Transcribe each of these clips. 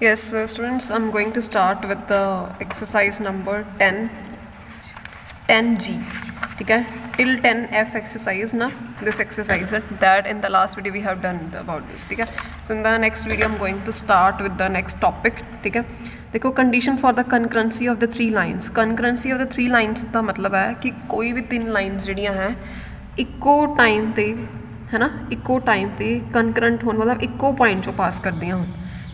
Yes, students, I'm going to start with the exercise number 10G. ठीक है, till 10F exercise ना, this exercise that in the last video we have done about this. ठीक है, so in the next video I'm going to start with the next topic. ठीक है, देखो condition for the concurrency of the three lines. Concurrency of the three lines का मतलब है कि कोई भी तीन lines जड़ियाँ हैं इक्को टाइम ते है ना, इक्को टाइम ते concurrent होने मतलब इक्को point चो पास कर दियाँ हों।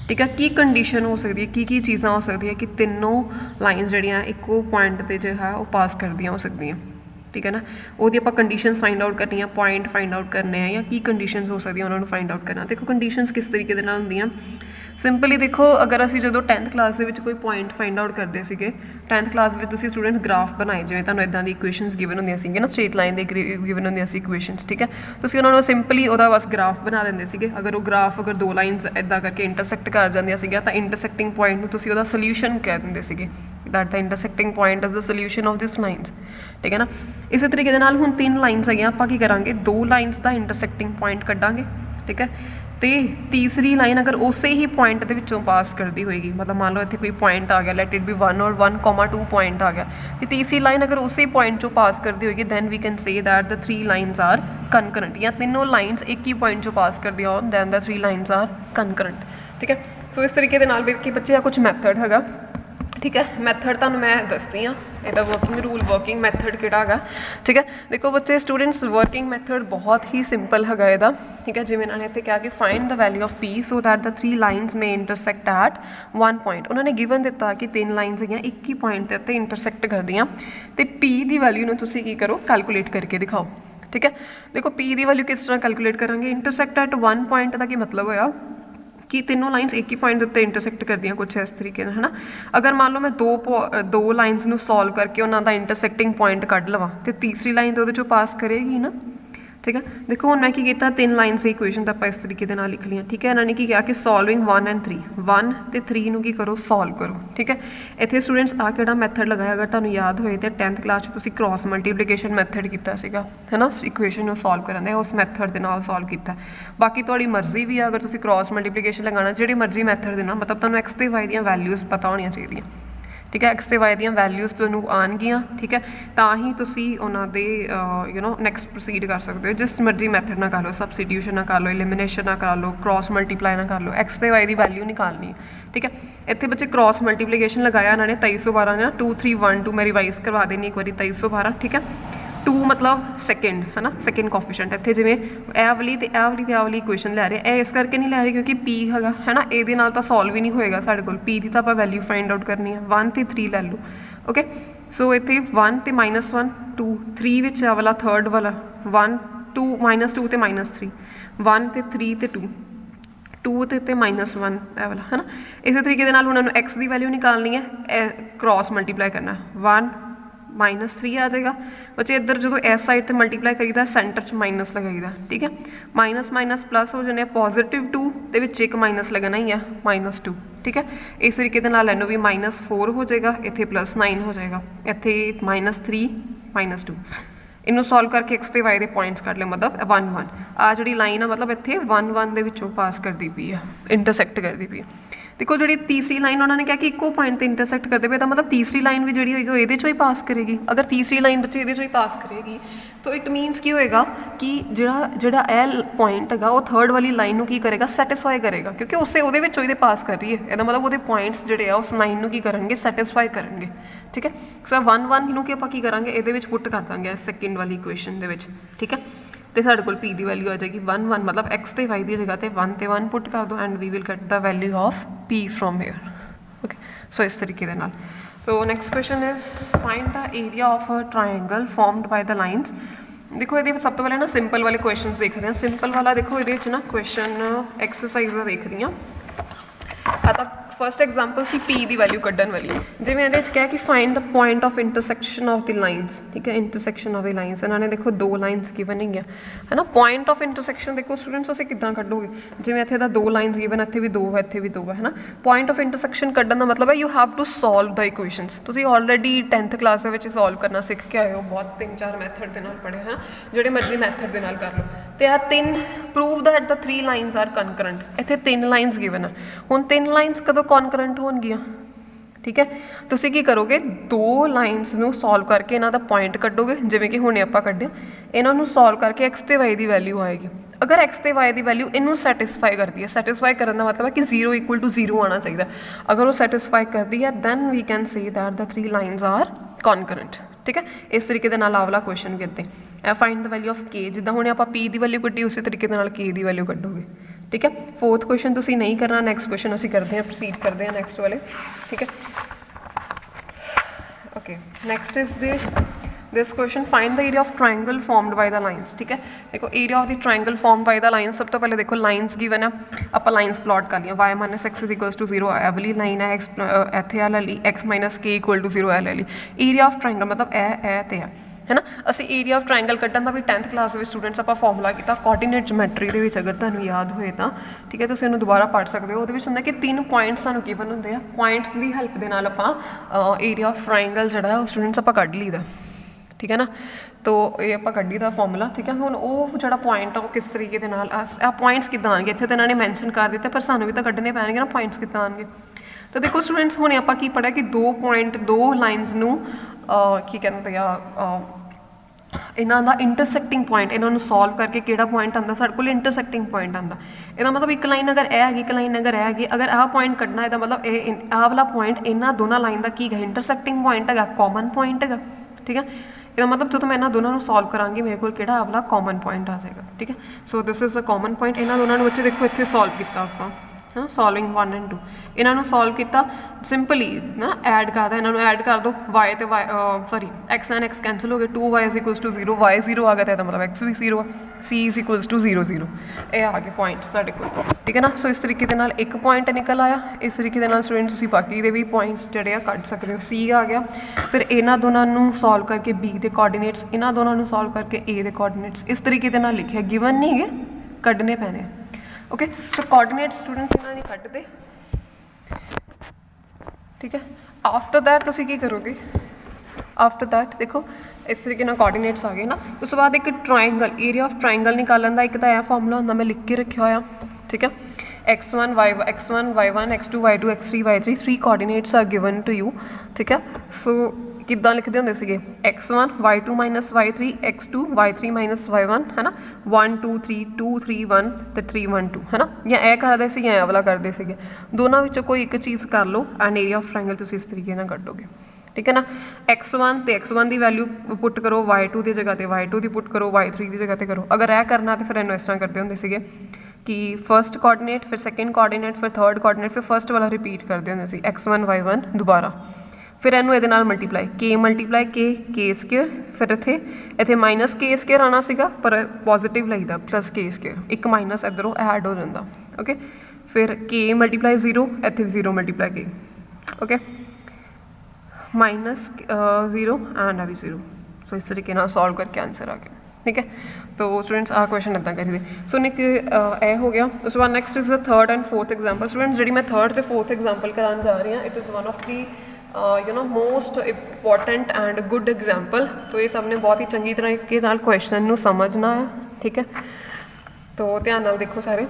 ठीक है, की कंडीशन हो सकती है की चीज़ा हो सकती है कि तीनों लाइन्स जड़ियाँ इक्को पॉइंट पर जो है वो पास कर दियाँ हो सकती हैं। ठीक है ना, वो आप कंडीशन फाइंड आउट करनी है, पॉइंट फाइंड आउट करने हैं या की कंडीशन हो सकती उन्होंने फाइंड आउट करना। देखो कंडीशन किस तरीके के नाल होंदियां, सिंपली देखो अगर असी जो 10th क्लास के कोई पॉइंट फाइंड आउट करते थे 10th क्लास में तुसी स्टूडेंट्स ग्राफ बनाए जिवें तुहानूं इदां दी इक्वेशनस गिवन होंदियां सीगीआं ना, स्ट्रेट लाइन दे गिवन होंदियां सी इक्वेशनस। ठीक है, तुसी उन्होंने सिंपली उहदा बस ग्राफ बना देंदे सीगे। अगर वो ग्राफ अगर दो लाइन्स इदां करके इंटरसैक्ट कर जांदियां सीगीआं तां इंटरसैक्टिंग पॉइंट नूं तुसी उहदा सोल्यूशन कह दिंदे सीगे, that the intersecting point is the solution of this lines. ठीक है ना, इस तरीके दे नाल हुण तीन लाइन्स है आपां की करांगे, दो लाइन्स का इंटरसैक्टिंग पॉइंट कड्डांगे। ठीक है, तो तीसरी लाइन अगर उस ही पॉइंट के विचों पास करती होएगी, मतलब मान लो इतने कोई पॉइंट आ गया, लेट इट बी 1 और 1,2 पॉइंट आ गया, तो तीसरी लाइन अगर उस पॉइंट चो पास करती होगी then we can say that the three lines are concurrent, या तीनों लाइन्स एक ही पॉइंट चो पास कर दिया हो then the three lines are concurrent. ठीक है, सो इस तरीके के नाल कि बच्चे कुछ मैथड हैगा। ठीक है, मैथड तुहानूं मैं दसदी हाँ, ਇਹਦਾ वर्किंग रूल वर्किंग मैथड ਕਿਹੜਾ ਹੈਗਾ। ठीक है, देखो बच्चे स्टूडेंट्स वर्किंग मैथड बहुत ही सिंपल हैगा ਇਹਦਾ। ठीक है, जिवें इन्होंने इत्थे कहा कि find the value of P so that the three lines में इंटरसैक्ट एट वन पॉइंट। उन्होंने गिवन दिता कि तीन लाइन्स है एक ही पॉइंट के उत्ते इंटरसैक्ट करदियां ते पी की वैल्यू नूं तुसीं की करो कैलकुलेट करके दिखाओ। ठीक है, देखो पी की वैल्यू किस तरह कैलकुलेट करांगे, इंटरसैक्ट एट वन पॉइंट का की मतलब होया कि तीनों लाइन्स एक ही पॉइंट उत्ते इंटरसैक्ट करदियां कुछ इस तरीके है ना। अगर मान लो मैं दो लाइन्स नूं सॉल्व करके उन्हों का इंटरसैक्टिंग पॉइंट कढ़ लवां तो तीसरी लाइन तो वो पास करेगी ना। ठीक है, देखो हुण मैं की कीता, तीन लाइन्स की इक्वेशन तो आप इस तरीके के नाल लिख लिया। ठीक है, इन्होंने की कहा कि सॉल्विंग 1 एंड 3, 1 ते 3 नूं की करो सॉल्व करो। ठीक है, इत्थे स्टूडेंट्स आ किहड़ा मैथड लगाया, अगर तुहानूं याद होए तो 10th क्लास तुसीं क्रॉस मल्टीप्लीकेशन मैथड कीता सीगा है ना, इक्वेशन नूं सॉल्व करन दे उस मैथड दे नाल सॉल्व कीता। बाकी तुहाडी मर्जी भी है, अगर तुसीं क्रॉस मल्टीप्लीकेशन लगाना जिहड़ी मर्जी मैथड दे नाल, मतलब तुहानूं एक्स ते वाई दी वैल्यूज़ पता होनी चाहिए। ठीक है, एक्स ते वाई दी वैल्यूज़ तुहानूं आउणगियां। ठीक है, तां ही तुसीं उन्हां दे यू नो नैक्सट प्रोसीड कर सकते हो, जिस मर्जी मैथड ना कर लो, सबस्टिट्यूशन ना कर लो, एलिमिनेशन ना कर लो, क्रॉस मल्टीप्लाई ना कर लो, एक्स ते वाई की वैल्यू निकालनी है। ठीक है, इत्थे बच्चे क्रॉस मल्टीप्लीकेशन लगाया इन्होंने 2312 ने 2 3 1 2, मैं रिवाइज करवा देनी एक बार 2312। ठीक है, 2 मतलब सैकेंड है ना, सैकेंड कोफिशिएंट इत्थे जिवें ए वाली इक्वेशन लै रहे इस करके नहीं लै रहे क्योंकि पी हैगा है ना, ये नाल तां सॉल्व ही नहीं होएगा साडे कोल, पी की तो आप वैल्यू फाइंड आउट करनी है। 1 ते 3 लै लो। ओके, सो इत्थे 1 ते -1 2, 3 विच आ वाला थर्ड वाला 1 2 -2 ते -3, 1 ते 3 ते 2 2 ते -1 ए वाला है ना। इस तरीके के नाल उन्होंने एक्स की वैल्यू निकालनी है, क्रॉस मल्टीप्लाई करना है, 1 -3 आ जाएगा बच्चे। इधर जो इस साइड से मल्टीप्लाई करीदा सेंटर च माइनस लगाईदा। ठीक है, माइनस माइनस प्लस हो जाने, +2 दे विच एक माइनस लगना ही है -2। ठीक है, इस तरीके के नाल इनू भी -4 हो जाएगा, इत्थे +9 हो जाएगा, इत्थे -3 -2। इनू सॉल्व करके एक्स ते वाई के पॉइंट्स कट ले, मतलब 1 1 आ जी लाइन है, मतलब इत्थे 1 1 दे विचों पास करती पई है, इंटरसैक्ट करती पई है। देखो जी तीसरी लाइन उन्होंने कहा कि इक्को पॉइंट इंटरसैक्ट करते पे, तो मतलब तीसरी लाइन भी जी होगी ये ही पास करेगी। अगर तीसरी लाइन बच्चे ये ही पास करेगी तो इट मीनस की होएगा कि जोड़ा ए पॉइंट है वो थर्ड वाली लाइन की करेगा, सैटिस्फाई करेगा, क्योंकि उससे वो पास कर रही है, यदा मतलब वो पॉइंट्स जोड़े उस लाइन की करेंगे, सैटिस्फाई करेंगे। ठीक है, सो 1 1 इनू कि आप करांगे ये पुट कर देंगे सैकेंड वाली इक्वेशन दे विच। ठीक है, तो साढ़े को पी की वैल्यू आ जाएगी 1 1, मतलब एक्स ते वाई की जगह पर 1 ते 1 पुट कर दो and we will get the value of P from here. Okay, so इस तरीके के नाल। तो next question is find the area of a triangle formed by the lines. देखो ये सब तो पहले ना सिंपल वाले क्वेश्चन देखते हैं। सिंपल वाला देखो ये ना क्वेश्चन एक्सरसाइज का देख रही हाँ। फर्स्ट एग्जाम्पल सी पी की वैल्यू कढ़न वाली, जिवें ये कहा कि find the point of intersection of the lines. ठीक है, इंटरसैक्शन ऑफ द लाइन्स इन्होंने देखो दो लाइन्स गिवन है ना। पॉइंट ऑफ इंटरसैक्शन देखो स्टूडेंट्स उसे कितना कढ़ोगे, जिवें इत्थे दो लाइन्स गिवन, इत्थे भी दो है, इत्थे भी दो है ना। पॉइंट ऑफ इंटरसैक्शन कढ़न का मतलब है you have to solve the equations. तुसीं ऑलरेडी 10th क्लास सॉल्व करना सीख के आए हो, बहुत 3 4 मैथड के नाल पढ़े है ना, जिहड़े मर्जी मैथड के नाल कर लो। ਤੇ ਆ 3 prove that the 3 lines are concurrent. ਇੱਥੇ 3 ਲਾਈਨਸ ਗਿਵਨ ਆ, ਹੁਣ 3 ਲਾਈਨਸ ਕਦੋਂ ਕਨਕਰੈਂਟ ਹੋਣਗੀਆਂ? ਠੀਕ ਹੈ, ਤੁਸੀਂ ਕੀ ਕਰੋਗੇ, 2 ਲਾਈਨਸ ਨੂੰ ਸੋਲਵ ਕਰਕੇ ਇਹਨਾਂ ਦਾ ਪੁਆਇੰਟ ਕੱਢੋਗੇ, ਜਿਵੇਂ ਕਿ ਹੁਣੇ ਆਪਾਂ ਕੱਢਿਆ। ਇਹਨਾਂ ਨੂੰ ਸੋਲਵ ਕਰਕੇ x ਤੇ y ਦੀ ਵੈਲਿਊ ਆਏਗੀ। ਅਗਰ x ਤੇ y ਦੀ ਵੈਲਿਊ ਇਹਨੂੰ ਸੈਟਿਸਫਾਈ ਕਰਦੀ ਹੈ, ਸੈਟਿਸਫਾਈ ਕਰਨ ਦਾ ਮਤਲਬ ਹੈ ਕਿ 0 ਇਕੁਅਲ ਟੂ 0 ਆਉਣਾ ਚਾਹੀਦਾ। ਅਗਰ ਉਹ ਸੈਟਿਸਫਾਈ ਕਰਦੀ ਹੈ then we can say that the 3 lines are concurrent. ਠੀਕ ਹੈ, ਇਸ ਤਰੀਕੇ ਦੇ ਨਾਲ ਆਵਲਾ ਕੁਐਸਚਨ ਕਰਦੇ ਆ। Find the value of k, ਜਿੱਦਾਂ ਹੁਣ ਆਪਾਂ p ਦੀ ਵੈਲਿਊ ਕੱਢੀ ਉਸੇ ਤਰੀਕੇ ਦੇ ਨਾਲ k ਦੀ ਵੈਲਿਊ ਕੱਢੋਗੇ। ਠੀਕ ਹੈ, 4th ਕੁਐਸਚਨ ਤੁਸੀਂ ਨਹੀਂ ਕਰਨਾ, ਨੈਕਸਟ ਕੁਐਸਚਨ ਅਸੀਂ ਕਰਦੇ ਹਾਂ, ਪ੍ਰੋਸੀਡ ਕਰਦੇ ਹਾਂ ਨੈਕਸਟ ਵਾਲੇ। ਠੀਕ ਹੈ, okay, next is this question, find the area of triangle formed by the lines। ठीक है, देखो area of the triangle formed by the lines, सब तो पहले देखो lines given है, आप lines plot कर लिया, y minus x is equals to 0 ਇਹ ਵਾਲੀ line है, x ਇੱਥੇ ਵਾਲਾ ਲਈ x minus k equal to 0 ਇਹ ਵਾਲੀ। area of triangle ਮਤਲਬ ਇਹ ਤੇ ਹੈ ਨਾ। ਅਸੀਂ ਏਰੀਆ ਆਫ ਟ੍ਰਾਇੰਗਲ ਕੱਢਣ ਦਾ ਵੀ 10th ਕਲਾਸ ਦੇ ਵਿੱਚ ਸਟੂਡੈਂਟਸ ਆਪਾਂ ਫਾਰਮੂਲਾ ਕੀਤਾ ਕੋਆਰਡੀਨੇਟ ਜਿਓਮੈਟਰੀ ਦੇ ਵਿੱਚ, ਅਗਰ ਤੁਹਾਨੂੰ ਯਾਦ ਹੋਏ ਤਾਂ। ਠੀਕ ਹੈ, ਤੁਸੀਂ ਇਹਨੂੰ ਦੁਬਾਰਾ ਪੜ੍ਹ ਸਕਦੇ ਹੋ। ਉਹਦੇ ਵਿੱਚ ਹੁੰਦਾ ਕਿ 3 ਪੁਆਇੰਟਸ ਸਾਨੂੰ ਗਿਵਨ ਹੁੰਦੇ ਆ, ਪੁਆਇੰਟਸ ਦੀ ਹੈਲਪ ਦੇ ਨਾਲ ਆਪਾਂ ਏਰੀਆ ਆਫ ਟ੍ਰਾਇੰਗਲ ਜਿਹੜਾ ਉਹ ਸਟੂਡੈਂਟਸ ਆਪਾਂ ਕੱਢ ਲਈਦਾ। ਠੀਕ ਹੈ ਨਾ, ਤੋ ਇਹ ਆਪਾਂ ਕੱਢੀ ਦਾ ਫਾਰਮੂਲਾ। ਠੀਕ ਹੈ, ਹੁਣ ਉਹ ਜਿਹੜਾ ਪੁਆਇੰਟ ਆ ਉਹ ਕਿਸ ਤਰੀਕੇ ਦੇ ਨਾਲ ਆ ਪੁਆਇੰਟਸ ਕਿੱਦਾਂ ਆਉਣਗੇ, ਇੱਥੇ ਤਾਂ ਇਹਨਾਂ ਨੇ ਮੈਂਸ਼ਨ ਕਰ ਦਿੱਤਾ ਪਰ ਸਾਨੂੰ ਵੀ ਤਾਂ ਕੱਢਣੇ ਪੈਣਗੇ ਨਾ ਪੁਆਇੰਟਸ ਕਿੱਦਾਂ ਆਉਣਗੇ। ਤਾਂ ਦੇਖੋ ਸਟੂਡੈਂਟਸ ਹੁਣੇ ਆਪਾਂ ਕੀ ਪੜ੍ਹਿਆ ਕਿ 2 ਲਾਈਨਸ ਨੂੰ ਕੀ ਕਹਿੰਦੇ ਆ, ਇਹਨਾਂ ਦਾ ਇੰਟਰਸੈਕਟਿੰਗ ਪੁਆਇੰਟ, ਇਹਨਾਂ ਨੂੰ ਸੋਲਵ ਕਰਕੇ ਕਿਹੜਾ ਪੁਆਇੰਟ ਆਉਂਦਾ ਸਾਡੇ ਕੋਲ, ਇੰਟਰਸੈਕਟਿੰਗ ਪੁਆਇੰਟ ਆਉਂਦਾ। ਇਹਦਾ ਮਤਲਬ ਇੱਕ ਲਾਈਨ ਅਗਰ ਇਹ ਹੈਗੀ, ਇੱਕ ਲਾਈਨ ਅਗਰ ਇਹ ਹੈਗੀ, ਅਗਰ ਆਹ ਪੁਆਇੰਟ ਕੱਢਣਾ ਇਹਦਾ ਮਤਲਬ ਇਹ ਆਹ ਵਾਲਾ ਪੁਆਇੰਟ ਇਹਨਾਂ ਦੋਨਾਂ ਲਾਈਨ ਦਾ ਕੀ ਹੈ, ਇੰਟਰਸੈਕਟਿੰਗ ਪੁਆਇੰਟ ਹੈਗਾ, ਕਾਮਨ ਪੁਆਇੰਟ ਹੈਗਾ। ਠੀਕ ਹੈ, ਇਹਦਾ ਮਤਲਬ ਜਦੋਂ ਮੈਂ ਇਹਨਾਂ ਦੋਨਾਂ ਨੂੰ ਸੋਲਵ ਕਰਾਂਗੀ ਮੇਰੇ ਕੋਲ ਕਿਹੜਾ ਆਹ ਵਾਲਾ ਕਾਮਨ ਪੁਆਇੰਟ ਆ ਜਾਏਗਾ। ਠੀਕ ਹੈ, so this is a common point. ਇਹਨਾਂ ਦੋਨਾਂ ਨੂੰ ਬੱਚੇ ਦੇਖੋ ਇੱਥੇ ਸੋਲਵ ਕੀਤਾ ਆਪਾਂ, ਹੈ ਨਾ, ਸੋਲਵਿੰਗ 1 and 2 ਇਹਨਾਂ ਨੂੰ ਸੋਲਵ ਕੀਤਾ ਸਿੰਪਲੀ ਨਾ, ਐਡ ਕਰਦਾ, ਇਹਨਾਂ ਨੂੰ ਐਡ ਕਰ ਦਿਓ, y ਤੇ y sorry x and x cancel ਹੋ ਗਏ, 2y is equals to 0, y 0 ਆ ਗਿਆ ਤਾਂ ਇਹਦਾ ਮਤਲਬ x ਵੀ 0 ਆ, c is equals to 0 0 ਇਹ ਆ ਗਏ ਪੁਆਇੰਟਸ ਸਾਡੇ ਕੋਲ। ਠੀਕ ਹੈ ਨਾ, ਸੋ ਇਸ ਤਰੀਕੇ ਦੇ ਨਾਲ ਇੱਕ ਪੁਆਇੰਟ ਨਿਕਲ ਆਇਆ। ਇਸ ਤਰੀਕੇ ਦੇ ਨਾਲ ਸਟੂਡੈਂਟ ਤੁਸੀਂ ਬਾਕੀ ਦੇ ਵੀ ਪੁਆਇੰਟਸ ਜਿਹੜੇ ਆ ਕੱਢ ਸਕਦੇ ਹੋ। c ਆ ਗਿਆ, ਫਿਰ ਇਹਨਾਂ ਦੋਨਾਂ ਨੂੰ ਸੋਲਵ ਕਰਕੇ b ਦੇ ਕੋਆਰਡੀਨੇਟਸ, ਇਹਨਾਂ ਦੋਨਾਂ ਨੂੰ ਸੋਲਵ ਕਰਕੇ a ਦੇ ਕੋਆਰਡੀਨੇਟਸ, ਇਸ ਤਰੀਕੇ ਦੇ ਨਾਲ ਲਿਖਿਆ, ਗਿਵਨ ਨਹੀਂ ਹੈ, ਕੱਢਣੇ ਪੈਣੇ। ਓਕੇ, ਸੋ ਕੋਆਰਡੀਨੇਟ ਸਟੂਡੈਂਟਸ ਇਹਨਾਂ ਨੇ ਕੱਢਦੇ। ਠੀਕ ਹੈ, ਆਫਟਰ ਦੈਟ ਤੁਸੀਂ ਕੀ ਕਰੋਗੇ, ਆਫਟਰ ਦੈਟ ਦੇਖੋ ਇਸ ਤਰੀਕੇ ਨਾਲ ਕੋਆਰਡੀਨੇਟਸ ਆ ਗਏ ਨਾ। ਉਸ ਤੋਂ ਬਾਅਦ ਇੱਕ ਟਰਾਇੰਗਲ, ਏਰੀਆ ਆਫ ਟਰਾਇੰਗਲ ਨਿਕਾਲਣ ਦਾ ਇੱਕ ਤਾਂ ਇਹ ਫਾਰਮੂਲਾ ਹੁੰਦਾ, ਮੈਂ ਲਿਖ ਕੇ ਰੱਖਿਆ ਹੋਇਆ। ਠੀਕ ਹੈ, x1 y1 x2 y2 x3 y3 3 coordinates are given to you. ਠੀਕ ਹੈ, ਸੋ ਕਿੱਦਾਂ ਲਿਖਦੇ ਹੁੰਦੇ ਸੀਗੇ, x1 y2 minus y3 x2 y3 minus y1 ਹੈ ਨਾ, 1 2 3 2 3 1 ਤੇ 3 1 2 ਹੈ ਨਾ, ਜਾਂ ਇਹ ਕਰਦੇ ਸੀ ਜਾਂ ਇਹ ਵਾਲਾ ਕਰਦੇ ਸੀਗੇ, ਦੋਨਾਂ ਵਿੱਚੋਂ ਕੋਈ ਇੱਕ ਚੀਜ਼ ਕਰ ਲਓ ਐਂਡ ਏਰੀਆ ਆਫ ਟ੍ਰਾਇੰਗਲ ਤੁਸੀਂ ਇਸ ਤਰੀਕੇ ਨਾਲ ਕੱਢੋਗੇ। ਠੀਕ ਹੈ ਨਾ, x1 ਤੇ x1 ਦੀ ਵੈਲਿਊ ਪੁੱਟ ਕਰੋ, y2 ਦੀ ਜਗ੍ਹਾ ਤੇ y2 ਦੀ ਪੁੱਟ ਕਰੋ, y3 ਦੀ ਜਗ੍ਹਾ ਤੇ ਕਰੋ। ਅਗਰ ਇਹ ਕਰਨਾ ਤਾਂ ਫਿਰ ਇਹਨੂੰ ਇਸ ਤਰ੍ਹਾਂ ਕਰਦੇ ਹੁੰਦੇ ਸੀਗੇ ਕਿ ਫਸਟ ਕੋਆਰਡੀਨੇਟ, ਫਿਰ ਸੈਕਿੰਡ ਕੋਆਰਡੀਨੇਟ, ਫਿਰ ਥਰਡ ਕੋਆਰਡੀਨੇਟ, ਫਿਰ ਫਸਟ ਵਾਲਾ ਰਿਪੀਟ ਕਰਦੇ ਹੁੰਦੇ ਸੀ, x1 y1 ਦੁਬਾਰਾ, ਫਿਰ ਇਹਨੂੰ ਇਹਦੇ ਨਾਲ ਮਲਟੀਪਲਾਈ, k ਸਕੇਅਰ, ਫਿਰ ਇੱਥੇ ਮਾਈਨਸ k ਸਕੇਅਰ ਆਉਣਾ ਸੀਗਾ ਪਰ ਪੋਜ਼ੀਟਿਵ ਲਈਦਾ, ਪਲੱਸ k ਸਕੇਅਰ, ਇੱਕ ਮਾਈਨਸ ਇੱਧਰੋਂ ਐਡ ਹੋ ਜਾਂਦਾ। ਓਕੇ, ਫਿਰ k ਮਲਟੀਪਲਾਈ 0, ਇੱਥੇ 0 multiply k, okay, minus 0 and ਆ ਵੀ 0। ਸੋ ਇਸ ਤਰੀਕੇ ਨਾਲ ਸੋਲਵ ਕਰਕੇ ਆਂਸਰ ਆ ਗਿਆ। ਠੀਕ ਹੈ, तो स्टूडेंट्स आ क्वेश्चन इदा करिए। सो निक ए हो गया। उस बाद next is the third and fourth example. Students जी मैं थर्ड से फोर्थ एग्जाम्पल कराने जा रही हूँ, it is one of the most important and good example. तो ये सब ने बहुत ही चंगी तरीके नाल क्वेश्चन नूं समझना है, ठीक है। तो ध्यान नाल देखो सारे।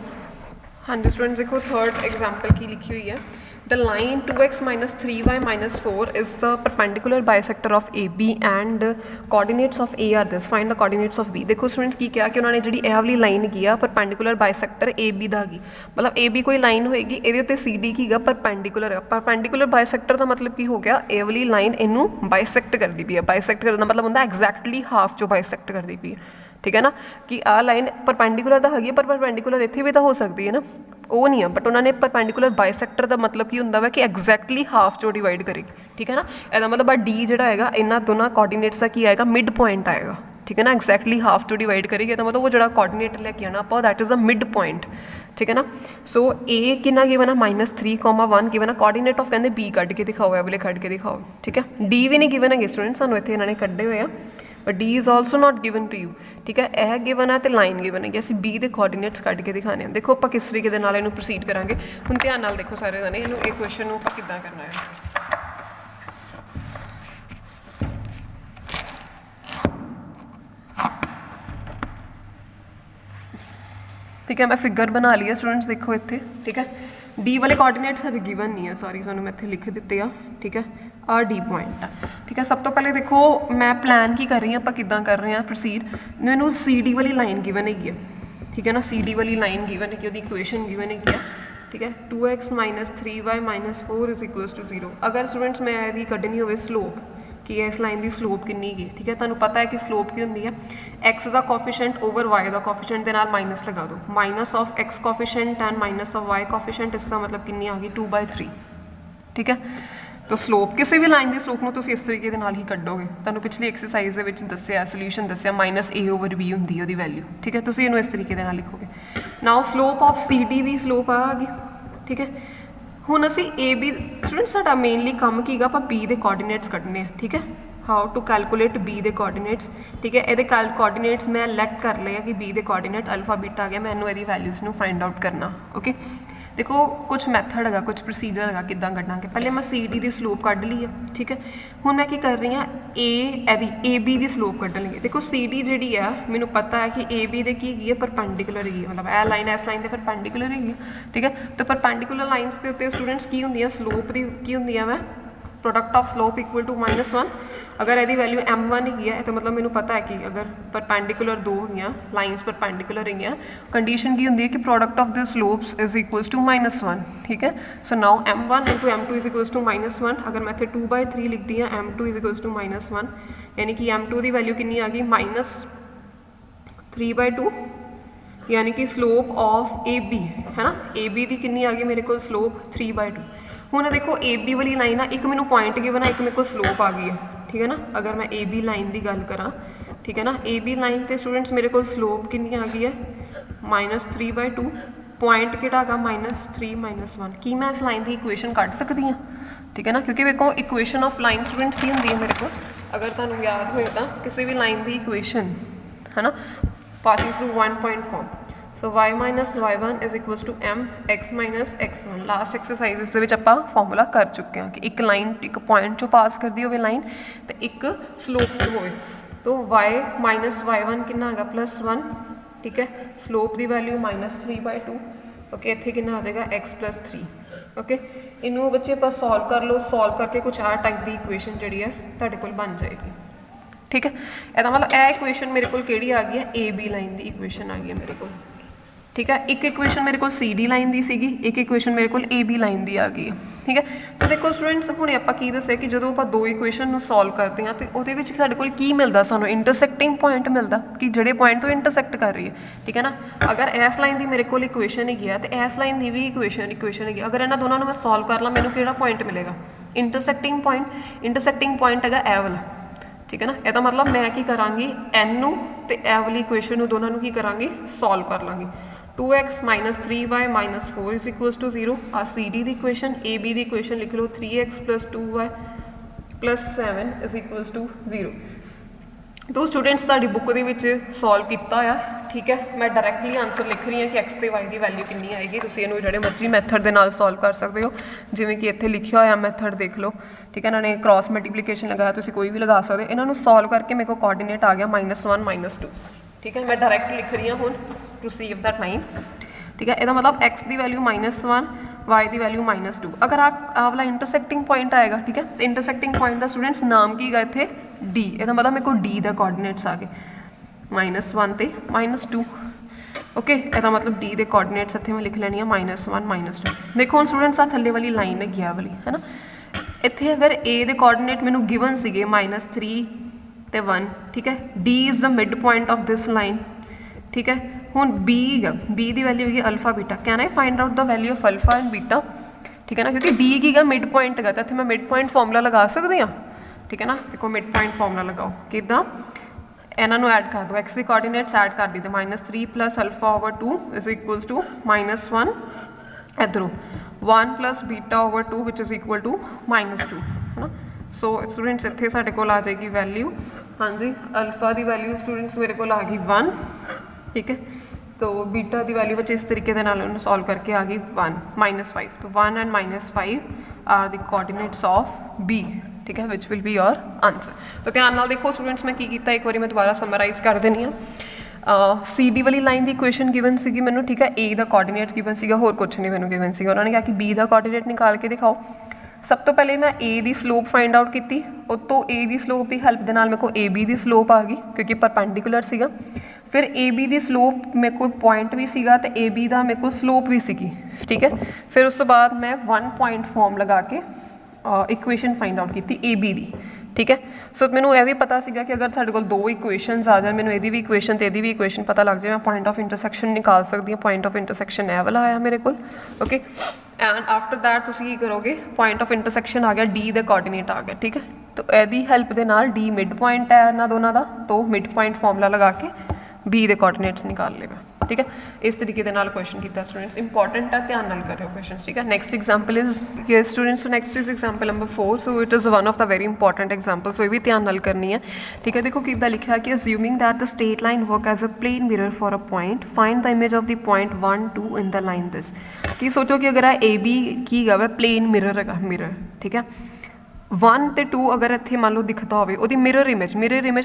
हाँ जी स्टूडेंट्स देखो थर्ड एग्जाम्पल की लिखी हुई है, the line 2x minus 3y minus 4 is the perpendicular bisector of AB and coordinates of A are this, find the coordinates of B। देखो स्टूडेंट्स की क्या कि उन्होंने जी वाली लाइन की आ परपेंडिकुलर बाइसैक्टर AB दा की, मतलब AB कोई लाइन होएगी ये उत्ते CD की गा परपेंडिकुलर है। परपेंडिकुलर बाइसैक्टर का मतलब की हो गया ये वाली लाइन इनू बाइसैक्ट करती पई है। बाइसैक्ट करने का मतलब होंदा एग्जैक्टली हाफ जो बाइसैक्ट करती पई है, ठीक है ना, कि आ लाइन परपेंडिकुलर तो हैगी पर परपेंडिकुलर इत्थे भी तो हो सकती है ना, वो नहीं है। बट उन्होंने परपेंडिकुलर बाइसैक्टर का मतलब की होंदा वा कि एग्जैक्टली हाफ जो डिवाइड करेगी, ठीक है ना। इसका मतलब डी जो है इन्होंने दोनों कोऑर्डिनेट्स का की आएगा मिड पॉइंट आएगा, ठीक है ना। एग्जैक्टली हाफ जो डिवाइड करेगी तो मतलब वो जो कोऑर्डिनेट लेके आना आप that is a mid point, ठीक है ना। सो ए कितना गिवन है -3,1 गिवन है। कोऑर्डिनेट ऑफ कहते बी कट के दिखाओ, ए वाले कट के दिखाओ, ठीक है। डी भी नहीं गिवन है स्टूडेंट, सानू इत्थे इन्होंने कड्डे हुए हैं, but D is also not given to you, ठीक है। यह गिवन है तो लाइन गिवन है कि असं बी के कोऑर्डिनेट्स कट के दिखाने हैं। देखो आप किस तरीके इनू प्रोसीड करांगे। हुण ध्यान नाल देखो सारे जने इनू एक क्वेश्चन नूं किद्दां करना है। ठीक है। मैं फिगर बना ली है स्टूडेंट्स, देखो इत्थे, ठीक है। डी वाले कोऑर्डिनेट्स हजे गिवन नहीं है, सॉरी तुहानूं मैं इत्थे लिख दिते आ, ठीक है। आ डी पॉइंट है, ठीक है। सब तो पहले देखो मैं प्लान की कर रही हूँ, आप किदां कर रहे हैं प्रोसीड। मैनूं सी डी वाली लाइन गिवन हैगी है, ठीक है ना, सी डी वाली लाइन गिवन है, ਉਹਦੀ इक्वेशन गिवन हैगी है, ठीक है। 2x minus 3y minus 4 is equals to 0। अगर स्टूडेंट्स मैं यदि कढ़नी होवे स्लोप कि इस लाइन की स्लोप कितनी है, ठीक है। तुहानूं पता है कि स्लोप की होंदी है एक्स का कोफिशेंट ओवर वाई का कोफिशेंट के नाल माइनस लगा दो, minus of x coefficient and minus of y coefficient, इसका मतलब कितनी आ गई 2/3, ठीक है। तो स्लोप किसी भी लाइन की स्लोप में तुम इस तरीके के नाल ही कढ़ोगे, तुहानूं पिछली एक्सरसाइज के दस्सिया सोल्यूशन दस्सिया माइनस ए ओवर बी होंदी है वैल्यू, ठीक है। तुसीं इहनूं इस तरीके के नाल लिखोगे। Now slope of C D की स्लोप आ गई, ठीक है। हुण असीं ए बी स्टूडेंट साडा मेनली काम कीगा आपां बी दे कोऑर्डिनेट्स कढने हैं, ठीक है। How to calculate B the coordinates, ठीक है। ये कोऑर्डिनेट्स मैं लैट कर लिया कि B the coordinate alpha beta आ गया, मैनूं इहदी वैल्यूज़ नूं फाइंड आउट करना, ओके। देखो कुछ मैथड है, कुछ प्रोसीजर है किदां कढ़ना। पहले मैं सी डी की स्लोप कढ़ ली है, ठीक है। हुण मैं की कर रही हाँ ए बी की स्लोप कढ़ लगी। देखो सी डी जी है मैनूं पता है कि ए बी दे की है परपेंडिकुलर है, मतलब ए लाइन इस लाइन के परपेंडिकुलर है, ठीक है। तो परपेंडिकुलर लाइनस के उत्ते स्टूडेंट्स की होंदी स्लोप की होंदी है product of slope equal to -1। अगर यदि वैल्यू m1 है तो मतलब मैंने पता है कि अगर परपेंडिकुलर दो हुई लाइनस परपेंडिकुलर हुई, कंडीशन की होंगी है कि product of the slopes is equals to -1, ठीक है। So now m1 into m2 is equals to -1। अगर मैं इतने 2/3 लिखती हाँ, m2 इज इक्वल्स टू -1, यानी कि m2 की वैल्यू कितनी आ गई -3/2, यानी कि स्लोप ऑफ ए बी है ना, ए बी की कितनी आ गई मेरे को स्लोप 3/2। हुण देखो ए बी वाली लाइन है, एक मैनू पॉइंट गिवन है, एक मेरे को स्लोप आ गई है, ठीक है ना। अगर मैं ए बी लाइन की गल करा, ठीक है ना, ए बी लाइन तो स्टूडेंट्स मेरे को स्लोप कितनी आ गई है -3/2, पॉइंट किहड़ा है -3 -1। कि मैं इस लाइन की इक्वेशन कढ़ सकती हाँ, ठीक है ना, क्योंकि देखो इक्वेशन ऑफ लाइन स्टूडेंट्स की होंगी है मेरे को, अगर तुहानूं याद होए तो किसी भी लाइन की इक्वेशन है ना passing through 1 point form. So y minus y1 is equals to m x minus x1। Last exercise के आप फॉर्मूला कर चुके हैं कि एक लाइन एक पॉइंट चो पास करती हो लाइन तो एक स्लोप हो, तो y माइनस y1 कितना है +1, ठीक है। स्लोप की वैल्यू -3/2, ओके। इत्थे कितना आ जाएगा x+3, ओके। इनू बच्चे आप सॉल्व कर लो, सॉल्व करके कुछ आ टाइप की इक्वेशन जी है तुहाडे कोल बन जाएगी, ठीक है। ਇਹਦਾ मतलब यह इक्वेशन मेरे को केड़ी आ गई है ए बी लाइन की इक्वेशन आ गई है मेरे को, ठीक है। एक इक्वेशन मेरे को सी डी लाइन की सीगी, एक इक्वेशन मेरे को ए बी लाइन की आ गई है, ठीक है। तो देखो स्टूडेंट्स हुणे आपां की दस्सिया कि जो आप दो इक्वेशन नूं सॉल्व करते हैं तो उहदे विच साडे कोल की मिलदा, सानूं इंटरसैक्टिंग पॉइंट मिलता कि जिहड़े पॉइंट तो इंटरसैक्ट कर रही है, ठीक है ना। अगर इस लाइन की मेरे को इक्वेशन है तो इस लाइन की भी इक्वेशन है, अगर इन्हां दोनों मैं सॉल्व कर ला मैनूं किहड़ा पॉइंट मिलेगा इंटरसैक्टिंग पॉइंट। इंटरसैक्टिंग पॉइंट है ए वाला, ठीक है ना। यदा मतलब मैं की करांगी एन नूं ते ए वाली इक्वेशन नूं दोनों की करांगी सॉल्व कर लाँगी। 2x minus 3y minus 4 is equals to 0। आ सी डी की इक्वेशन, ए बी की इक्वेशन लिख लो 3x + 2y + 7 is equals to 0। तो स्टूडेंट्स ताड़ी बुक के सॉल्व किया है, ठीक है। मैं डायरैक्टली आंसर लिख रही हाँ कि x ते y की वैल्यू कितनी आएगी, तुसीं इहनूं जिहड़े मर्जी मैथड के नाल सॉल्व कर सकते हो, जिवें कि इत्थे लिखिया होया मैथड देख लो, ठीक है। इन्होंने क्रॉस मल्टीप्लीकेशन लगाया, तुसीं कोई भी लगा सकते। इन्हों सॉल्व करके मेरे को कोऑर्डिनेट आ गया -1 -2, ठीक है। मैं डायरैक्ट लिख रही हूँ हुण टू सेव द टाइम, ठीक है। इसका मतलब x की वैल्यू -1, y की वैल्यू -2। अगर आ वाला इंटरसैक्टिंग पॉइंट आएगा, ठीक है, तो इंटरसैक्टिंग पॉइंट का स्टूडेंट्स नाम की है इतने डी। इसका मतलब मेरे को डी का कोऑर्डिनेट्स आ गए -1 ते -2, ओके। इसका मतलब डी के कोऑर्डिनेट्स इतने मैं लिख लैनी -1 -2। देखो हम स्टूडेंट्स आ थल्ले वाली लाइन है गया वाली है ना, इतने अगर ए के कोऑर्डिनेट मैनू गिवन सीगे -3 ते 1, ठीक है। D is the mid point of this line, ठीक है। हुण बी है, बी की वैल्यू है alpha beta. Can I find out the value of alpha and beta, ठीक है ना, क्योंकि डी की मिड पॉइंट है तो इतने मैं मिड पॉइंट फॉर्मूला लगा सकती हाँ, ठीक है ना। देखो मिड पॉइंट फॉर्मूला लगाओ किदा, इन्हों ऐड कर दो, एक्स की कोऑर्डिनेट्स ऐड कर दी, -3 + α/2 इज इक्वल्स टू -1, इधरों 1 + β/2 विच इज इक्वल टू -2, है ना। सो स्टूडेंट्स इतने साढ़े को आ जाएगी वैल्यू, हाँ जी। अल्फा की वैल्यू स्टूडेंट्स मेरे को आ गई 1, ठीक है। तो बीटा की वैल्यू बच्चे इस तरीके से सॉल्व करके आ गई 1 -5। तो 1 and -5 are the coordinates of B, ठीक है, which will be your answer. तो ध्यान नाल देखो स्टूडेंट्स मैं की किया, एक बार मैं दोबारा समराइज कर देनी हाँ। सी डी वाली लाइन की इक्वेशन गिवन सी मैंने, ठीक है, ए का कोऑर्डिनेट गिवन सी, होर कुछ नहीं मैंने गिवन सी। उन्होंने कहा कि बी का कोऑर्डिनेट निकाल के दिखाओ। सब तो पहले मैं ए की स्लोप फाइंड आउट की, उतो ए की स्लोप की हेल्प के नाल मेरे को ए बी की स्लोप आ गई क्योंकि परपेंडिकुलर सीगा। फिर ए बी की स्लोप मेरे को पॉइंट भी सीगा तो ए बी का मेरे को स्लोप भी सीगी, ठीक है। फिर उस तो बाद मैं 1 पॉइंट फॉर्म लगा के इक्वेशन फाइंड आउट की ए बी की, ठीक है। सो मैंने यह भी पता सीगा कि अगर साढ़े को दो इक्वेशनस आ जाए, मैंने यदी भी इक्वेशन तो यदी भी इक्वेशन पता लग जाए, मैं पॉइंट ऑफ इंटरसैक्शन निकाल सकती हूँ। पॉइंट ऑफ इंटरसैक्शन ए वाला आया मेरे को, ओके। एंड आफ्टर दैट तुम की करोगे, पॉइंट ऑफ इंटरसैक्शन आ गया, डी का कोऑर्डिनेट आ गया, ठीक है। तो यदी हेल्प के नाल डी मिड पॉइंट है इन्होंने दोनों का, तो मिड पॉइंट फॉर्मूला लगा के बी के कोऑर्डिनेट्स निकाल लेगा, ठीक है। इस तरीके के नाल क्वेश्चन किया स्टूडेंट्स, इंपॉर्टेंट है, ध्यान नाल करो क्वेश्चन, ठीक है। नेक्स्ट एग्जाम्पल इज ये students, next is example number 4। So it is one of the very important example, so ये भी ध्यान नाल करनी है, ठीक है। देखो कितना लिखा है कि assuming that the straight line work as a plane mirror for a point, find the image of the point 1 2 in the line this. कि सोचो कि अगर ए बी की है प्लेन मिरर है, मिरर, ठीक है। 1 ਤੇ 2 अगर इतने मान लो दिखता हो मिरर इमेज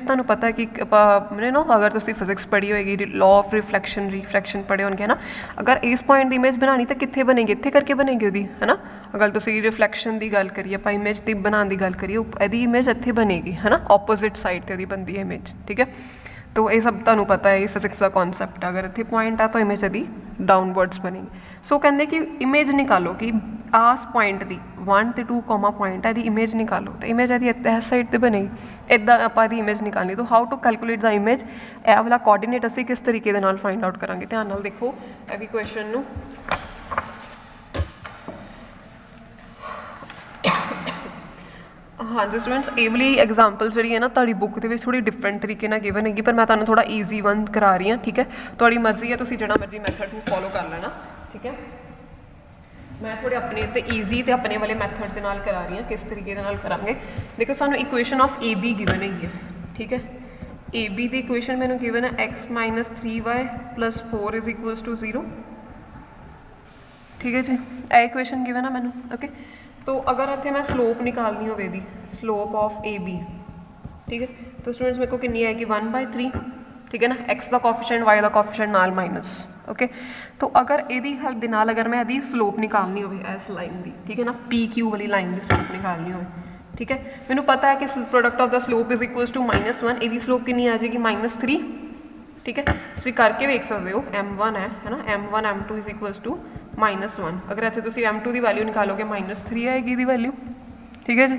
तुम्हें पता है कि मैंने ना अगर तुम फिजिक्स पढ़ी होगी, लॉ ऑफ रिफ्लैक्शन पढ़े होंगे, है ना। अगर इस पॉइंट की इमेज बनानी तो कितने बनेगी, इतने करके बनेगी वही, है ना। अगर तुम रिफ्लैक्शन की गल करिए, आप इमेज की बनाने की गल करिए, यदि इमेज इतने बनेगी, है ना, ऑपोजिट साइड से बनती है इमेज, ठीक है। तो ये सब तुम्हें पता है, ये फिजिक्स का कॉन्सैप्ट है। अगर इतने पॉइंट है तो इमेज यदि डाउनवर्ड्स बनेगी। सो कहते कि इमेज निकालो कि आस पॉइंट की 1 ते 2 पॉइंट है, इमेज निकालो, तो इमेज यदि इस साइड पर बनेगी, इदा आप इमेज निकालनी। तो how to calculate the image, यह वाला कोऑर्डिनेट असी किस तरीके के फाइंड आउट करांगे, ध्यान नाल देखो यह भी क्वेश्चन नूं। हाँ जी स्टूडेंट्स, ये वाली एग्जाम्पल्स जी है ना ताड़ी बुक के थोड़ी डिफरेंट तरीके ना गिवन हैगी, पर मैं तुम्हें थोड़ा ईजी वन करा रही हाँ, ठीक है। थोड़ी मर्जी है, तुम जो मर्जी मैथड फॉलो कर लेना, ठीक है। मैं थोड़े अपने तो ईजी तो अपने वाले मैथड के नाल करा रही हूँ, किस तरीके नाल करांगे। देखो सानू equation of A be given है, ठीक है। ए बी की इक्वेशन मैंने गिवन है x - 3y + 4 = 0, ठीक है जी। ए इक्वेशन गिवन है मैंने, ओके। तो अगर इतने मैं स्लोप निकालनी हो, स्लोप ऑफ ए बी, ठीक है। तो स्टूडेंट्स मेरे को कितनी आएगी 1/3, ठीक है ना। एक्स का कोफिशिएंट, वाई का कोफिशिएंट नाल माइनस, ओके। तो अगर यदि हेल्प के नाल अगर मैं यदि स्लोप निकालनी हो इस लाइन की, ठीक है ना, पी क्यू वाली लाइन की स्लोप निकालनी हो, ठीक है। मैंने पता है कि product of the slope is equal to -1, यदि स्लोप कितनी आ जाएगी -3, ठीक है। तुम करके वेख सकते हो, m1 है ना, m1 m2 = -1। अगर इतने तुम m2 की वैल्यू निकालोगे -3 आएगी इसकी वैल्यू, ठीक है जी।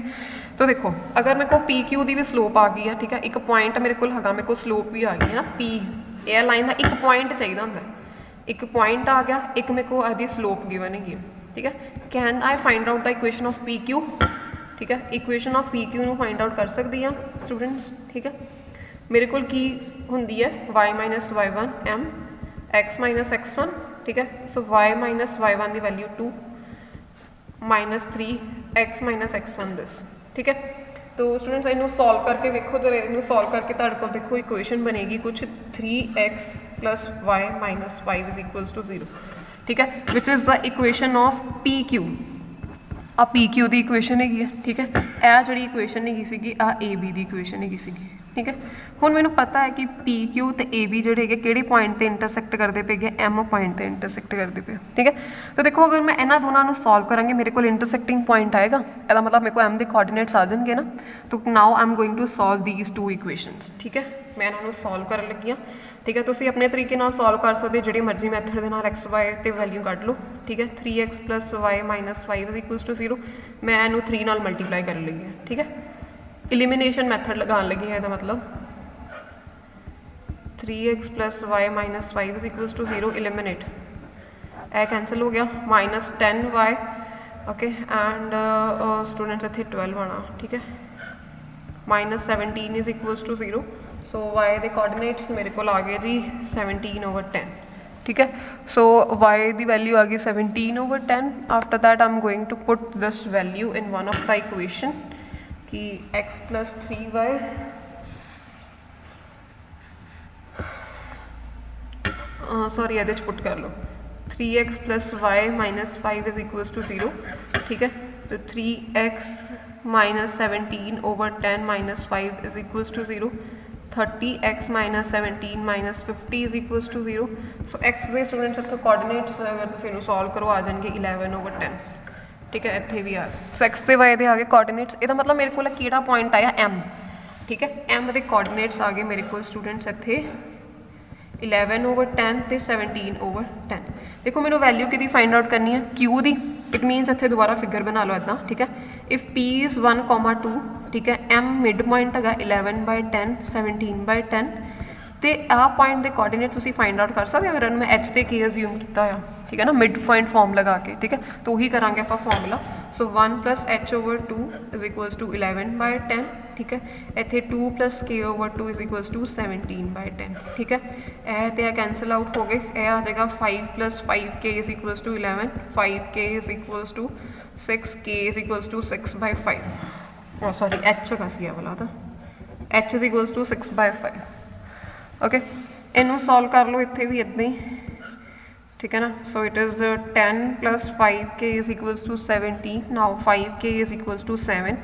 तो देखो अगर मेरे को पी क्यू की भी स्लोप आ गई है, ठीक है, एक पॉइंट मेरे को है, मेरे को स्लोप भी आ गई है ना, पी ए लाइन का एक पॉइंट चाहिए होंगे, एक पॉइंट आ गया, एक मेरे को आदि स्लोप गिवन है, ठीक है। Can I find out the equation of P Q, ठीक है। Equation of P Q find out कर सकती हैं स्टूडेंट्स, ठीक है। मेरे को की होंगी है y - y1 m x - x1, ठीक है। सो y - y1 की वैल्यू 2 -3 x - x1 दिस, ठीक है। तो स्टूडेंट्स इनू सॉल्व करके वेखो, तो इनू सॉल्व करके तुहाडे कोल देखो इक्वेशन बनेगी कुछ 3x + y - 5 = 0, ठीक है, which is the equation of P Q. आ पी क्यू की इक्वेशन है, ठीक है। यह जी इक्वेशन है आ ए बी की इक्वेशन है, ठीक है। हुण मैनूं पता है कि पी क्यू तो ए बी जोड़े कि पॉइंट पर इंटरसैक्ट करते पे, एम पॉइंट पर इंटरसैक्ट करते पे, ठीक है। तो देखो अगर मैं इन्होंने दोनों सॉल्व करांगी, मेरे को इंटरसैक्टिंग पॉइंट आएगा, यदा मतलब मेरे को एम के कोऑर्डिनेट्स आ जाएंगे ना। तो now I am going to solve these 2 equations, ठीक है। मैं इन्होंने सॉल्व कर लगी हाँ, ठीक है। तुम अपने तरीके सॉल्व कर सकते हो, जी मर्जी मैथड के नाल x y ते वैल्यू कढ़ लो, ठीक है। 3x + y - 5 = 0, मैं इनू 3 नाल मल्टीप्लाई कर लगी है, ठीक है। इलिमिनेशन मैथड लगान लगी है, मतलब 3x + y - 5 = 0 इलिमिनेट, यह कैंसल हो गया, -10y, ओके। एंड स्टूडेंट्स इतने 12 आना, ठीक है। -17 = 0, सो y के कोऑर्डिनेट्स मेरे को आ गए जी 17/10, ठीक है। सो y की वैल्यू आ गई 17/10। After that I am going to put this value in one of the equation कि x + 3y सॉरी ये पुट कर लो 3x + y - 5 = 0, ठीक है। तो 3x - 17/10 - 5 = 0, 30x minus 17 minus 50 is equals to 0। So x ਦੇ ਸਟੂਡੈਂਟਸ ਇੱਥੇ ਕੋਆਰਡੀਨੇਟਸ ਅਗਰ ਤੁਸੀਂ ਇਹਨੂੰ ਸੋਲਵ ਕਰੋ ਆ ਜਾਣਗੇ 11/10। ਠੀਕ ਹੈ, ਇੱਥੇ ਵੀ ਆ ਸੋ x ਤੇ y ਦੇ ਆ ਗਏ ਕੋਆਰਡੀਨੇਟਸ। ਇਹਦਾ ਮਤਲਬ ਮੇਰੇ ਕੋਲ ਕਿਹੜਾ ਪੁਆਇੰਟ ਆਇਆ m। ਠੀਕ ਹੈ, m ਦੇ ਕੋਆਰਡੀਨੇਟਸ ਆ ਗਏ ਮੇਰੇ ਕੋਲ ਸਟੂਡੈਂਟਸ ਇੱਥੇ 11/10 ਤੇ 17/10। ਦੇਖੋ ਮੈਨੂੰ ਵੈਲਿਊ ਕਿਹਦੀ ਫਾਈਂਡ ਆਊਟ ਕਰਨੀ ਹੈ, q ਦੀ। ਇਟ ਮੀਨਸ ਇੱਥੇ ਦੁਬਾਰਾ ਫਿਗਰ ਬਣਾ ਲਓ ਇੱਦਾਂ। ਠੀਕ ਹੈ, ਇਫ p ਇਜ਼ 1,2 ਠੀਕ ਹੈ, m ਮਿਡ ਪੁਆਇੰਟ ਹੈਗਾ 11/10 17/10 ਤੇ ਆਹ ਪੁਆਇੰਟ ਦੇ ਕੋਆਰਡੀਨੇਟ ਤੁਸੀਂ ਫਾਈਂਡ ਆਊਟ ਕਰ ਸਕਦੇ ਹੋ ਅਗਰ ਮੈਂ h ਤੇ k ਅਜ਼ਿਊਮ ਕੀਤਾ ਹੋਇਆ। ਠੀਕ ਹੈ ਨਾ, ਮਿਡ ਪੁਆਇੰਟ ਫਾਰਮ ਲਗਾ ਕੇ। ਠੀਕ ਹੈ, ਤਾਂ ਉਹੀ ਕਰਾਂਗੇ ਆਪਾਂ formula. So 1 + h/2 is equals to 11/10। ਠੀਕ ਹੈ, ਇੱਥੇ 2 + k/2 ਇਜ਼ ਇਕੁਅਲਸ ਟੂ 17/10। ਠੀਕ ਹੈ, ਇਹ ਤੇ ਇਹ ਕੈਂਸਲ ਆਊਟ ਹੋ ਗਏ। ਇਹ ਆ ਜਾਏਗਾ 5 + 5k is equals to 11 5k is equals to 6k is equals to 6/5। Sorry h ਹੈਗਾ ਸੀ ਇਹ ਵਾਲਾ ਤਾਂ h is equals to 6/5। Okay, ਇਹਨੂੰ ਸੋਲਵ ਕਰ ਲਓ ਇੱਥੇ ਵੀ ਇੱਦਾਂ ਹੀ। ठीक है ना, so it is 10 + 5k is equals to 17। Now 5k is equals to 7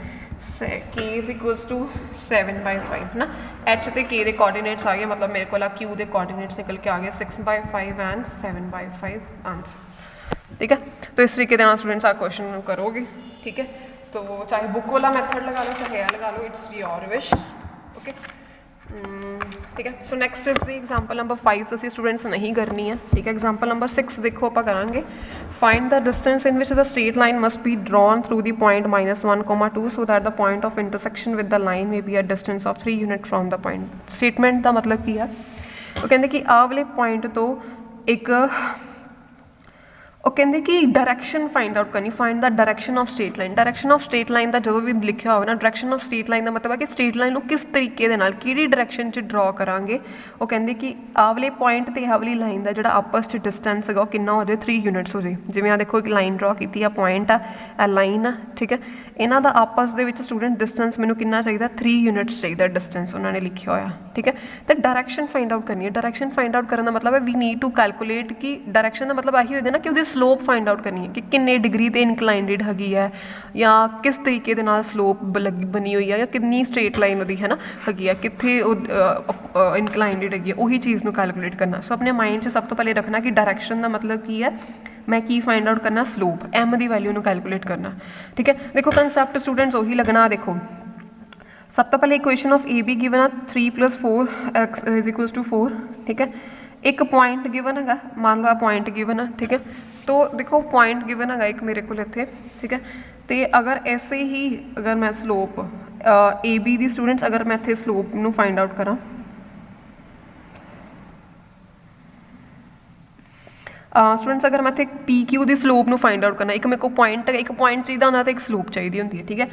k is equals to 7/5 ना। h ਤੇ k ਦੇ ਕੋਆਰਡੀਨੇਟਸ ਆ ਗਏ, मतलब मेरे को q ਦੇ कोऑर्डिनेट्स निकल के आ गए 6/5 एंड 7/5 आंसर। ठीक है, तो इस तरीके से स्टूडेंट्स आ क्वेश्चन करोगे। ठीक है, तो चाहे बुक वाला मैथड लगा लो चाहे यह लगा लो, इट्स योर विश। ओके, ठीक है। सो next is the example number 5 तो असी स्टूडेंट्स नहीं करनी है। ठीक है, एग्जाम्पल नंबर 6 देखो आप करांगे। Find the distance in which the straight line must be drawn through the point -1,2 so that the point of intersection with the line may be a distance of 3 unit from the point. Statement का मतलब की है, वो कहते कि आ वाले point तो एक ਉਹ ਕਹਿੰਦੇ ਕਿ ਡਾਇਰੈਕਸ਼ਨ ਫਾਈਂਡ ਆਊਟ ਕਰਨੀ। Find the direction of straight line. Direction of straight line ਦਾ ਜਦੋਂ ਵੀ ਲਿਖਿਆ ਹੋਵੇ ਨਾ, ਡਾਇਰੈਕਸ਼ਨ ਆਫ ਸਟ੍ਰੇਟ ਲਾਈਨ ਦਾ ਮਤਲਬ ਹੈ ਕਿ ਸਟ੍ਰੇਟ ਲਾਈਨ ਨੂੰ ਕਿਸ ਤਰੀਕੇ ਦੇ ਨਾਲ ਕਿਹੜੀ ਡਾਇਰੈਕਸ਼ਨ 'ਚ ਡਰਾ ਕਰਾਂਗੇ। ਉਹ ਕਹਿੰਦੇ ਕਿ ਆਹ ਵਾਲੇ ਪੁਆਇੰਟ ਤੇ ਆਹ ਵਾਲੀ ਲਾਈਨ ਦਾ ਜਿਹੜਾ ਆਪਸ 'ਚ ਡਿਸਟੈਂਸ ਹੈਗਾ ਉਹ ਕਿੰਨਾ ਹੋ ਜਾਏ 3 ਯੂਨਿਟਸ ਹੋ ਜਾਏ। ਜਿਵੇਂ ਆ ਦੇਖੋ ਇੱਕ ਲਾਈਨ ਡਰਾ ਕੀਤੀ ਆ, ਪੁਆਇੰਟ ਆ, ਇਹ ਲਾਈਨ ਆ। ਠੀਕ ਹੈ, ਇਹਨਾਂ ਦਾ ਆਪਸ ਦੇ ਵਿੱਚ ਸਟੂਡੈਂਟ ਡਿਸਟੈਂਸ ਮੈਨੂੰ ਕਿੰਨਾ ਚਾਹੀਦਾ 3 ਯੂਨਿਟਸ ਚਾਹੀਦਾ ਡਿਸਟੈਂਸ ਉਹਨਾਂ ਨੇ ਲਿਖਿਆ ਹੋਇਆ। ਠੀਕ ਹੈ, ਤੇ ਡਾਇਰੈਕਸ਼ਨ ਫਾਈਂਡ ਆਊਟ ਕਰਨੀ ਹੈ। ਡਾਇਰੈਕਸ਼ਨ ਫਾਈਂਡ ਆਊਟ ਕਰਨ ਦਾ ਮਤਲਬ ਹੈ ਵੀ ਨੀਡ ਟੂ ਕੈਲਕੂਲੇਟ ਕਿ ਡਾਇਰੈਕਸ਼ਨ ਦਾ ਮਤਲਬ ਆਹੀ ਹੋਏਗਾ ਨਾ ਕਿ ਉਹਦੀ ਸਲੋਪ ਫਾਈਂਡ ਆਊਟ ਕਰਨੀ ਹੈ ਕਿ ਕਿੰਨੇ ਡਿਗਰੀ ਤੇ ਇਨਕਲਾਈਨਡ ਹੈਗੀ ਹੈ ਜਾਂ ਕਿਸ ਤਰੀਕੇ ਦੇ ਨਾਲ ਸਲੋਪ ਬਣੀ ਹੋਈ ਹੈ ਜਾਂ ਕਿੰਨੀ ਸਟ੍ਰੇਟ ਲਾਈਨ ਉਹਦੀ ਹੈ ਨਾ ਹੈਗੀ ਹੈ, ਕਿੱਥੇ ਉਹ ਇਨਕਲਾਈਨਡ ਹੈਗੀ ਹੈ, ਉਹੀ ਚੀਜ਼ ਨੂੰ ਕੈਲਕੂਲੇਟ ਕਰਨਾ। ਸੋ ਆਪਣੇ ਮਾਈਂਡ 'ਚ ਸਭ ਤੋਂ ਪਹਿਲੇ ਰੱਖਣਾ ਕਿ ਡਾਇਰੈਕਸ਼ਨ ਦਾ ਮਤਲਬ ਕੀ ਹੈ, ਮੈਂ ਕੀ ਫਾਈਂਡ ਆਊਟ ਕਰਨਾ, ਸਲੋਪ m ਦੀ ਵੈਲਿਊ ਨੂੰ ਕੈਲਕੂਲੇਟ ਕਰਨਾ। ਠੀਕ ਹੈ, ਦੇਖੋ ਕੰਸੈਪਟ ਸਟੂਡੈਂਟਸ ਉਹੀ ਲੱਗਣਾ। ਦੇਖੋ ਸਭ ਤੋਂ ਪਹਿਲੇ ਇਕੁਏਸ਼ਨ ਆਫ AB ਗਿਵਨ ਆ 3 + 4x ਇਜ਼ ਇਕੁਅਲਸ ਟੂ 4। ਠੀਕ ਹੈ, एक पॉइंट गिवन है, मान लो पॉइंट गिवन है। ठीक है, तो देखो पॉइंट गिवन है एक मेरे को इत्थे। ठीक है, तो अगर ऐसे ही अगर मैं स्लोप AB दी स्टूडेंट्स अगर मैं इत्थे स्लोप नू फाइंड आउट करा, स्टूडेंट्स अगर मैं इत्थे PQ दी स्लोप नू फाइंड आउट करना, एक मेरे को पॉइंट चाहिए होंदा ते एक स्लोप चाहिए होंदी है। ठीक है,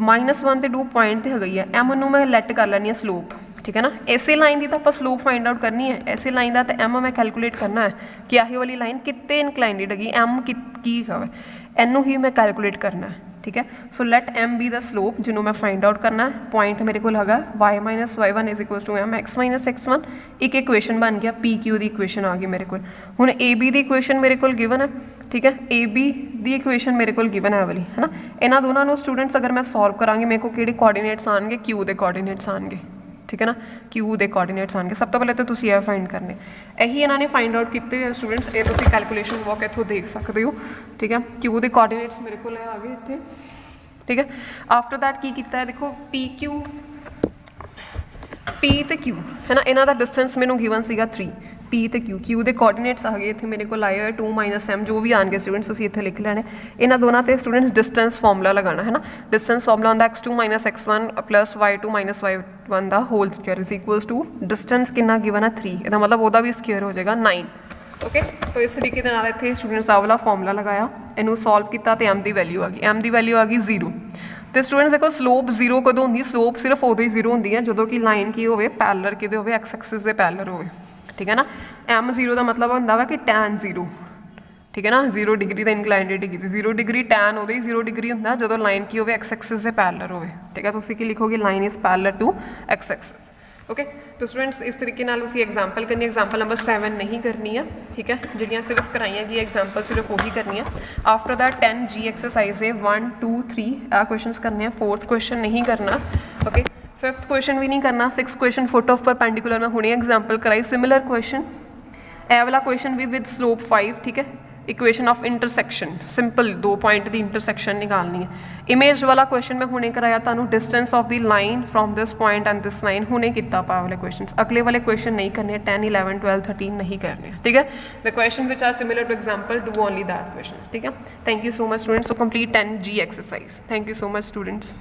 -1 ते 2 पॉइंट ते है ही है, M नू मैं लैट कर लैनी है स्लोप। ठीक है ना, ऐसे लाइन की तो आप स्लोप फाइंड आउट करनी है, ऐसे लाइन का तो M मैं कैलकुलेट करना है कि आही वाली लाइन कितने इनकलाइंड हैगी, M की है इनू ही मैं कैलकुलेट करना है। ठीक है, so let M be the slope जिन्हों मैं फाइंड आउट करना है। पॉइंट मेरे को है y - y1 is equal to m x - x1। एक इक्वेशन बन गया, PQ की इक्वेशन आ गई मेरे को। हुण AB की इक्वेशन मेरे को गिवन है। ठीक है, AB की इक्वेशन मेरे को गिवन है वाली है ना। इन्हों दोनों स्टूडेंट्स अगर मैं सॉल्व करांगी मेरे को किहड़े कोआर्डीनेट्स आएंगे, Q के कोआर्डीनेट्स आएंगे। ठीक है ना, Q के कोआर्डीनेट्स आएंगे। सब तो पहले तो तुसीं यह फाइंड करने, यही इन्होंने फाइंड आउट किए हुए स्टूडेंट्स, ये तुसीं कैलकुलेशन वर्क इत्थों देख सकते हो। ठीक है, Q के कोआर्डीनेट्स मेरे को आ गए इत्थे। ठीक है, आफ्टर दैट की किया है, देखो PQ P ते Q है ना, इन्हों का डिस्टेंस मैनू गिवन सीगा 3 P ते Q। Q के कोआर्डीनेट्स आ गए इतने मेरे को आए हुए 2 - m जो भी आएंगे स्टूडेंट्स तुसीं इत्थे लिख लैणे। इन्हों दोनों से स्टूडेंट्स डिस्टेंस फॉर्मूला लगाना है ना। डिस्टेंस फॉर्मूला होंदा x2 - x1 + y2 - y1 दा whole square is equals to distance कितना गिवन है 3, इसका मतलब वह भी स्क्वायर हो जाएगा 9। ओके, तो इस तरीके के नाल इत्थे स्टूडेंट्स आ वाला फॉर्मूला लगाया, इनू सॉल्व किया तो m की वैल्यू आ गई, m की वैल्यू आ गई 0। तो स्टूडेंट्स देखो स्लोप 0 कदों होंदी, स्लोप सिर्फ उदों ही 0 होंदी है जो कि लाइन की होवे पैरेलल किहदे होवे, एक्स एक्सिस के पैरेलल होवे। ठीक है ना, m0 का मतलब होंदा वा कि tan 0। ठीक है ना, 0 डिग्री का इनकलाइंड डिग्री 0 डिग्री tan उदों ही 0 डिग्री होंदा जो लाइन की होवे एक्स एक्सिस के पैरेलल होवे। ठीक है, तो तुसीं की लिखोगे line is parallel to x axis. Okay, तो स्टूडेंट्स इस तरीके नाल तुसीं एग्जाम्पल करनी, एग्जाम्पल नंबर 7 नहीं करनी है। ठीक है, जिहड़ियां सिर्फ कराइयां गई एग्जाम्पल सिर्फ वही करनी है। आफ्टर दैट 10G एक्सरसाइज है 1 2 3 आ क्वेश्चन करने हैं, 4th क्वेश्चन नहीं करना। ओके, 5th क्वेश्चन भी नहीं करना, 6th question foot of perpendicular में हुणे एग्जाम्पल कराई, सिमिलर क्वेश्चन ए वाला क्वेश्चन भी विद स्लोप 5, ठीक है। Equation of intersection, simple 2 point की इंटरसेक्शन निकालनी है। इमेज वाला क्वेश्चन मैं हुणे कराया तुहानू, distance of the line from this point and this line हुणे किता पा वाले क्वेश्चन, अगले वाले क्वेश्चन नहीं करने, 10, 11, 12, 13 नहीं करने, ठीक है। The question which are similar to example do only that question, ठीक है। Thank you so much students. So complete 10G exercise. Thank you so much students.